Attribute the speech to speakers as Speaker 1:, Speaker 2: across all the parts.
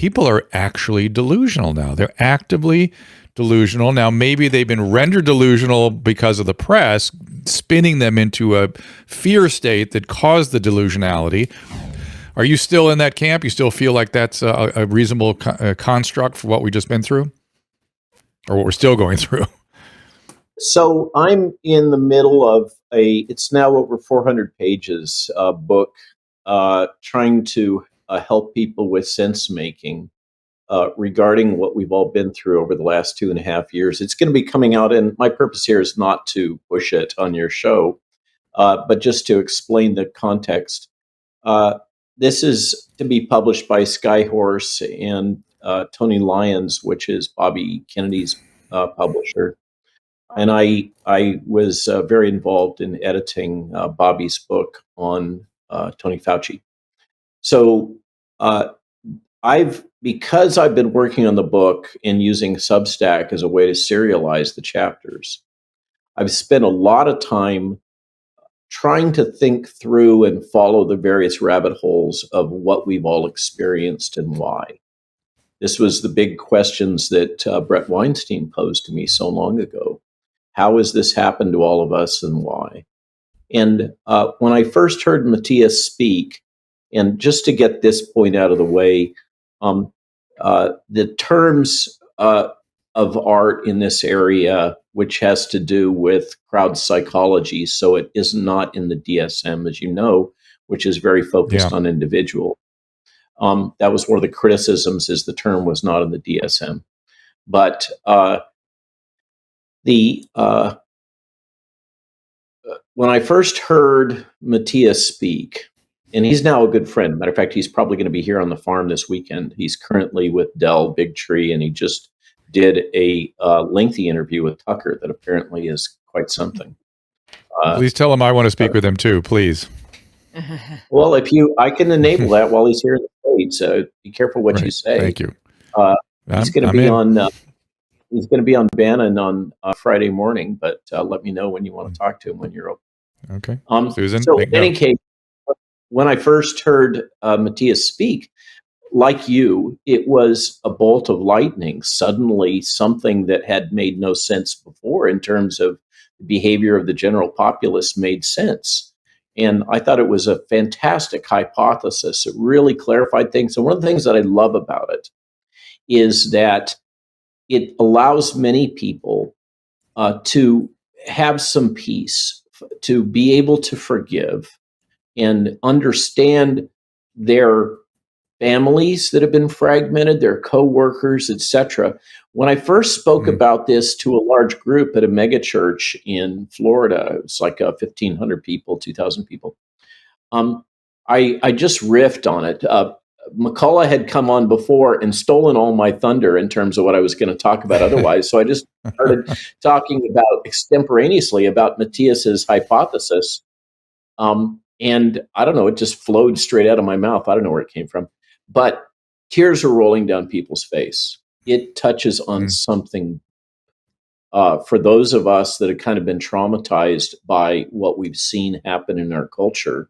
Speaker 1: people are actually delusional now. They're actively delusional. Now, maybe they've been rendered delusional because of the press, spinning them into a fear state that caused the delusionality. Are you still in that camp? You still feel like that's a reasonable construct for what we've just been through? Or what we're still going through?
Speaker 2: So I'm in the middle of it's now over 400 pages, book, trying to help people with sense making regarding what we've all been through over the last 2.5 years. It's going to be coming out, and my purpose here is not to push it on your show, but just to explain the context. This is to be published by Skyhorse and Tony Lyons, which is Bobby Kennedy's publisher. And I was very involved in editing Bobby's book on Tony Fauci. So because I've been working on the book and using Substack as a way to serialize the chapters, I've spent a lot of time trying to think through and follow the various rabbit holes of what we've all experienced and why. This was the big questions that Brett Weinstein posed to me so long ago. How has this happened to all of us and why? And when I first heard Mattias speak, and just to get this point out of the way, the terms of art in this area, which has to do with crowd psychology, so it is not in the DSM, as you know, which is very focused on individual. That was one of the criticisms, is the term was not in the DSM. But when I first heard Mattias speak, and he's now a good friend. Matter of fact, he's probably going to be here on the farm this weekend. He's currently with Dell Big Tree, and he just did a lengthy interview with Tucker that apparently is quite something.
Speaker 1: Please tell him I want to speak with him too, please.
Speaker 2: Well, I can enable that while he's here in the States. So be careful what you say.
Speaker 1: Thank you.
Speaker 2: He's going to be on. He's going to be on Bannon on Friday morning, but let me know when you want to talk to him when you're open.
Speaker 1: Okay.
Speaker 2: Susan. So in any case, when I first heard Mattias speak, like you, it was a bolt of lightning. Suddenly, something that had made no sense before in terms of the behavior of the general populace made sense. And I thought it was a fantastic hypothesis. It really clarified things. And one of the things that I love about it is that it allows many people to have some peace, to be able to forgive and understand their families that have been fragmented, their coworkers, etc. When I first spoke about this to a large group at a megachurch in Florida, it was like 1,500 people, 2,000 people. I just riffed on it. McCullough had come on before and stolen all my thunder in terms of what I was going to talk about otherwise. So I just started talking about extemporaneously about Mattias's hypothesis. And I don't know, it just flowed straight out of my mouth. I don't know where it came from, but tears are rolling down people's face. It touches on something for those of us that have kind of been traumatized by what we've seen happen in our culture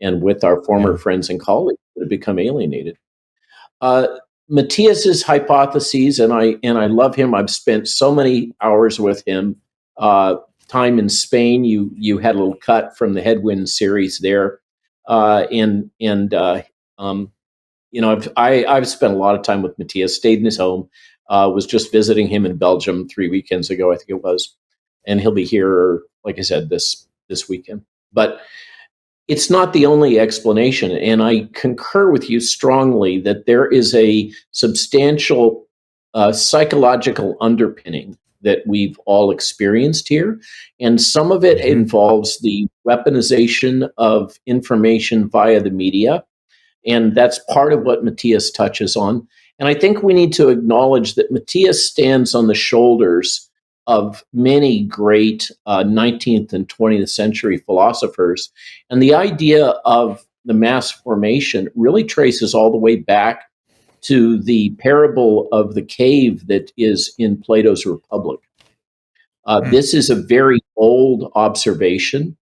Speaker 2: and with our former friends and colleagues that have become alienated. Mattias's hypotheses, and I love him. I've spent so many hours with him. Time in Spain, you had a little cut from the Headwind series there, I've spent a lot of time with Mattias. Stayed in his home. Was just visiting him in Belgium 3 weekends ago, I think it was, and he'll be here, like I said, this weekend. But it's not the only explanation, and I concur with you strongly that there is a substantial psychological underpinning that we've all experienced here. And some of it involves the weaponization of information via the media. And that's part of what Mattias touches on. And I think we need to acknowledge that Mattias stands on the shoulders of many great 19th and 20th century philosophers. And the idea of the mass formation really traces all the way back to the parable of the cave that is in Plato's Republic. This is a very old observation.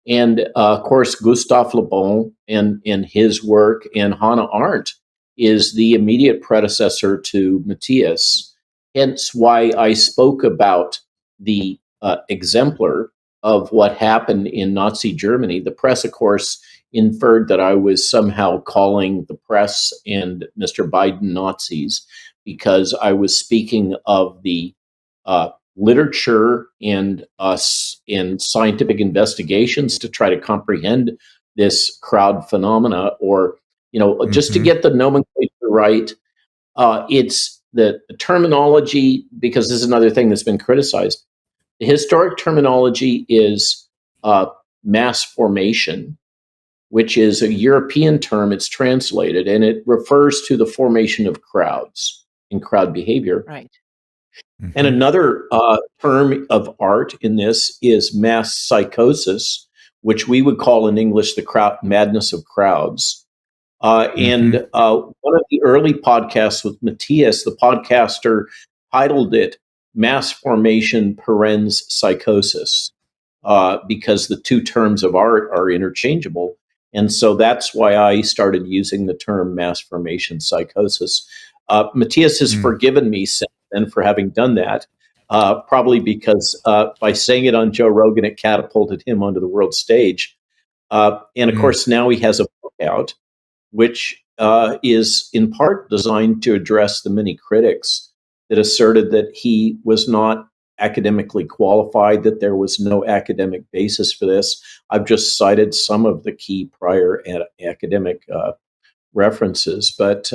Speaker 2: And of course, Gustave Le Bon and his work, and Hannah Arendt is the immediate predecessor to Mattias. Hence why I spoke about the exemplar of what happened in Nazi Germany. The press, of course, inferred that I was somehow calling the press and Mr. Biden Nazis because I was speaking of the literature and in scientific investigations to try to comprehend this crowd phenomena, or just to get the nomenclature right. It's the terminology, because this is another thing that's been criticized. The historic terminology is mass formation, which is a European term. It's translated, and it refers to the formation of crowds and crowd behavior.
Speaker 3: Right.
Speaker 2: And another term of art in this is mass psychosis, which we would call in English the crowd madness of crowds. And one of the early podcasts with Mattias, the podcaster titled it Mass Formation Parens Psychosis, because the two terms of art are interchangeable. And so that's why I started using the term mass formation psychosis. Mattias has forgiven me since then for having done that, probably because by saying it on Joe Rogan, it catapulted him onto the world stage. And of course, now he has a book out, which is in part designed to address the many critics that asserted that he was not academically qualified, that there was no academic basis for this. I've just cited some of the key prior academic references, but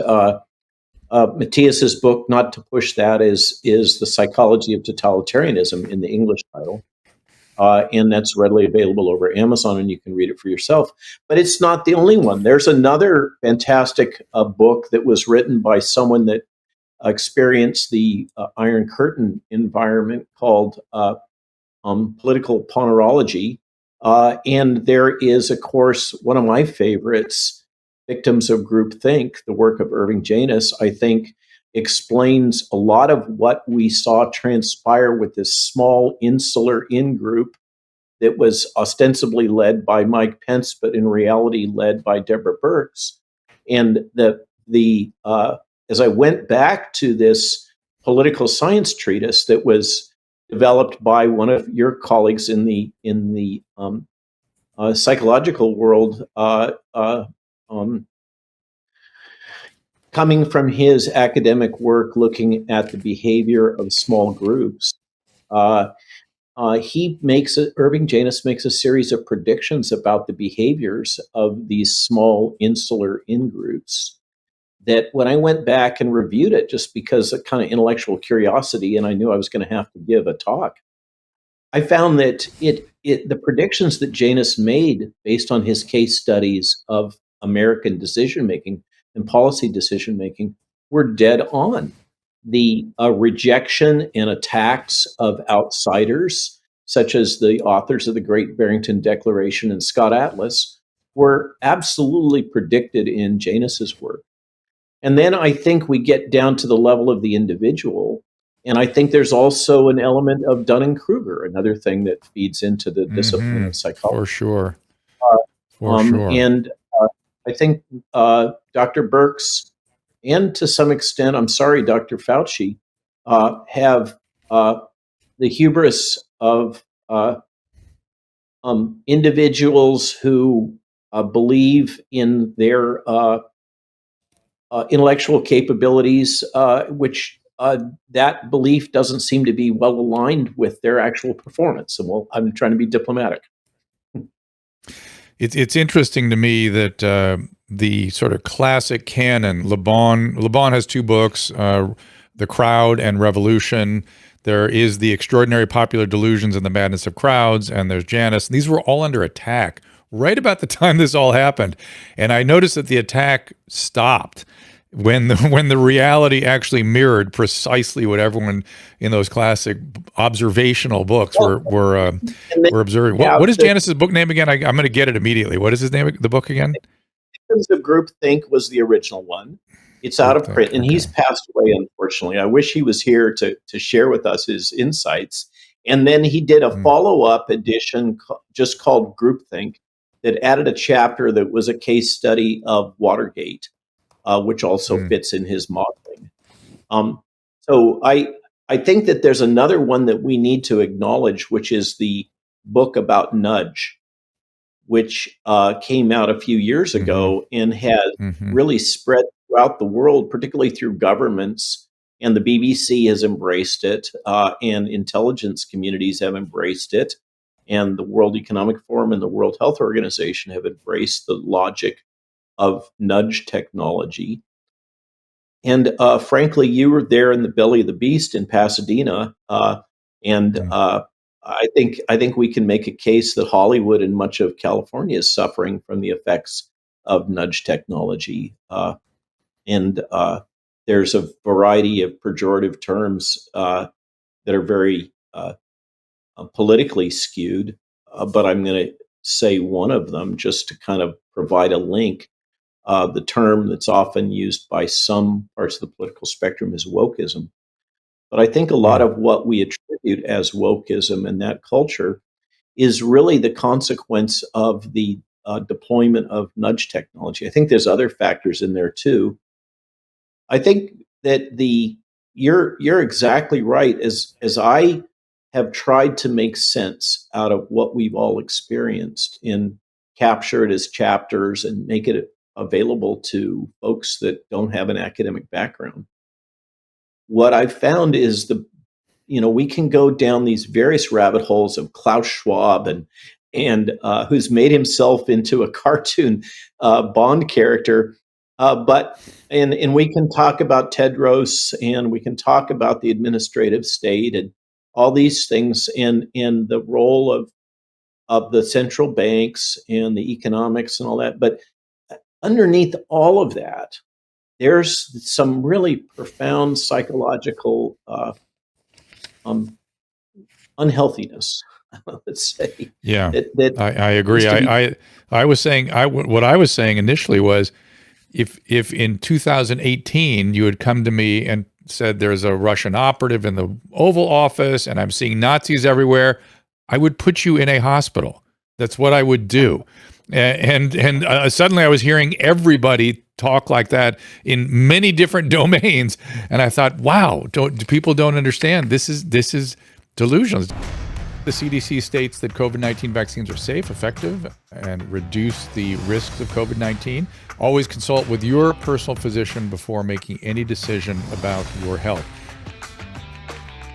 Speaker 2: Mattias's book, not to push that, is The Psychology of Totalitarianism in the English title. And that's readily available over Amazon, and you can read it for yourself. But it's not the only one. There's another fantastic book that was written by someone that experienced the Iron Curtain environment called Political Ponerology. And there is, of course, one of my favorites, Victims of Groupthink, the work of Irving Janis, I think explains a lot of what we saw transpire with this small insular in-group that was ostensibly led by Mike Pence, but in reality led by Deborah Birx. And as I went back to this political science treatise that was developed by one of your colleagues in the psychological world, coming from his academic work looking at the behavior of small groups, Irving Janis makes a series of predictions about the behaviors of these small insular in-groups that when I went back and reviewed it, just because of kind of intellectual curiosity, and I knew I was going to have to give a talk, I found that the predictions that Janis made based on his case studies of American decision-making and policy decision-making were dead on. The rejection and attacks of outsiders, such as the authors of the Great Barrington Declaration and Scott Atlas, were absolutely predicted in Janis's work. And then I think we get down to the level of the individual. And I think there's also an element of Dunning-Kruger, another thing that feeds into the discipline of psychology.
Speaker 1: For sure.
Speaker 2: And I think Dr. Birx, and to some extent, I'm sorry, Dr. Fauci, have the hubris of individuals who believe in their intellectual capabilities, which that belief doesn't seem to be well aligned with their actual performance. And well, I'm trying to be diplomatic.
Speaker 1: It's interesting to me that the sort of classic canon, Le Bon has two books, The Crowd and Revolution. There is The Extraordinary Popular Delusions and the Madness of Crowds, and there's Janis. These were all under attack right about the time this all happened. And I noticed that the attack stopped when the reality actually mirrored precisely what everyone in those classic observational books were observing. What is Janis's book name again? I'm going to get it immediately. What is his name? The book again?
Speaker 2: Victims of Groupthink was the original one. It's out of print, and he's passed away, unfortunately. I wish he was here to share with us his insights. And then he did a follow-up edition just called Groupthink that added a chapter that was a case study of Watergate. which also fits in his modeling. So I think that there's another one that we need to acknowledge, which is the book about nudge, which came out a few years ago and has really spread throughout the world, particularly through governments. And the BBC has embraced it, and intelligence communities have embraced it, and the World Economic Forum and the World Health Organization have embraced the logic of nudge technology. And frankly, you were there in the belly of the beast in Pasadena, and I think we can make a case that Hollywood and much of California is suffering from the effects of nudge technology. And there's a variety of pejorative terms that are very politically skewed, but I'm going to say one of them just to kind of provide a link. The term that's often used by some parts of the political spectrum is wokeism. But I think a lot of what we attribute as wokeism in that culture is really the consequence of the deployment of nudge technology. I think there's other factors in there too. I think that you're exactly right. As I have tried to make sense out of what we've all experienced and capture it as chapters and make it available to folks that don't have an academic background. What I've found is we can go down these various rabbit holes of Klaus Schwab and who's made himself into a cartoon Bond character, and we can talk about Tedros and we can talk about the administrative state and all these things and the role of the central banks and the economics and all that, but underneath all of that, there's some really profound psychological unhealthiness. Let's say,
Speaker 1: Yeah,
Speaker 2: that
Speaker 1: I agree.
Speaker 2: needs to be.
Speaker 1: I was saying what I was saying initially was if in 2018 you had come to me and said there's a Russian operative in the Oval Office and I'm seeing Nazis everywhere, I would put you in a hospital. That's what I would do. And suddenly I was hearing everybody talk like that in many different domains, and I thought, wow, people don't understand. This is delusional. The CDC states that COVID-19 vaccines are safe, effective, and reduce the risks of COVID-19. Always consult with your personal physician before making any decision about your health.